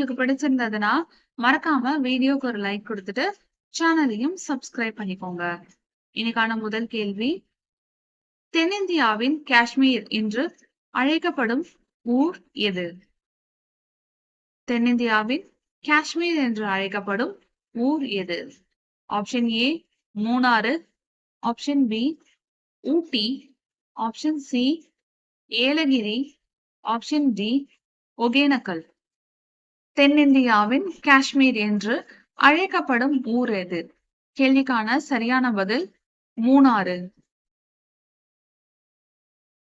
உங்களுக்கு பிடிச்சிருந்ததுன்னா மறக்காம வீடியோக்கு ஒரு லைக் கொடுத்துட்டு சேனலையும் சப்ஸ்கிரைப் பண்ணிக்கோங்க. இன்னைக்கான முதல் கேள்வி, தென்னிந்தியாவின் காஷ்மீர் என்று அழைக்கப்படும் ஊர் எது? தென்னிந்தியாவின் காஷ்மீர் என்று அழைக்கப்படும் ஊர் எது? Option A Munnar, option B Ooty, option C Yelagiri, option D Hogenakkal. தென்னிந்தியாவின் காஷ்மீர் என்று அழைக்கப்படும் ஊர் எது? கேள்விக்கான சரியான பதில் மூணாறு.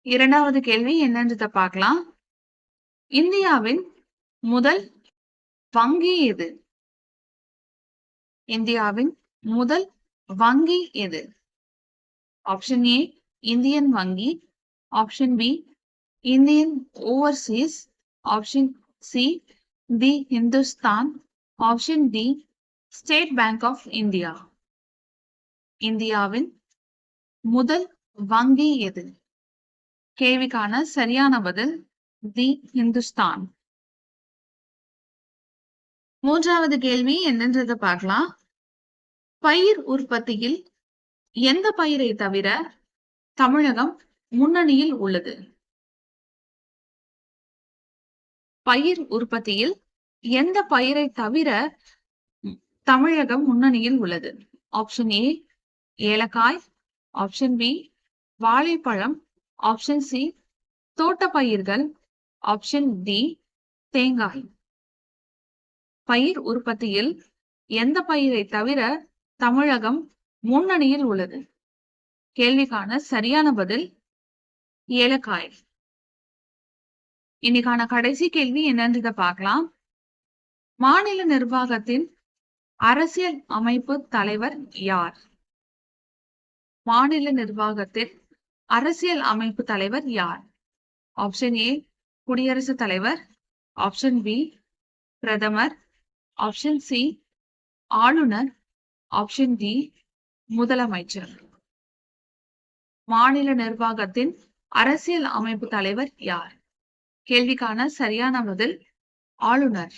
இரண்டாவது கேள்வி என்னன்றத பார்க்கலாம். இந்தியாவின் முதல் வங்கி எது? இந்தியாவின் முதல் வங்கி எது? ஆப்ஷன் ஏ இந்தியன் வங்கி, option B Indian Overseas, option C the Hindustan, option D State Bank of India. இந்தியாவின் முதல் வங்கி எது? கேள்விக்கான சரியான பதில் தி இந்துஸ்தான். மூன்றாவது கேள்வி என்னன்றத பார்க்கலாம். பயிர் உற்பத்தியில் எந்த பயிரை தவிர தமிழகம் முன்னணியில் உள்ளது? பயிர் உற்பத்தியில் எந்த பயிரை தவிர தமிழகம் முன்னணியில் உள்ளது? ஆப்ஷன் ஏ ஏலக்காய், ஆப்ஷன் பி வாழைப்பழம், ஆப்ஷன் சி தோட்டப்பயிர்கள், ஆப்ஷன் டி தேங்காய். பயிர் உற்பத்தியில் எந்த பயிரை தவிர தமிழகம் முன்னணியில் உள்ளது? கேள்விக்கான சரியான பதில் ஏலக்காய். இன்னைக்கான கடைசி கேள்வி என்னன்றத பார்க்கலாம். மாநில நிர்வாகத்தின் அரசியல் அமைப்பு தலைவர் யார்? மாநில நிர்வாகத்தின் அரசியல் அமைப்பு தலைவர் யார்? ஆப்ஷன் ஏ குடியரசுத் தலைவர், ஆப்ஷன் பி பிரதமர், ஆப்ஷன் சி ஆளுநர், ஆப்ஷன் டி முதலமைச்சர். மாநில நிர்வாகத்தின் அரசியல் அமைப்பு தலைவர் யார்? கேள்விக்கான சரியான பதில் ஆளுநர்.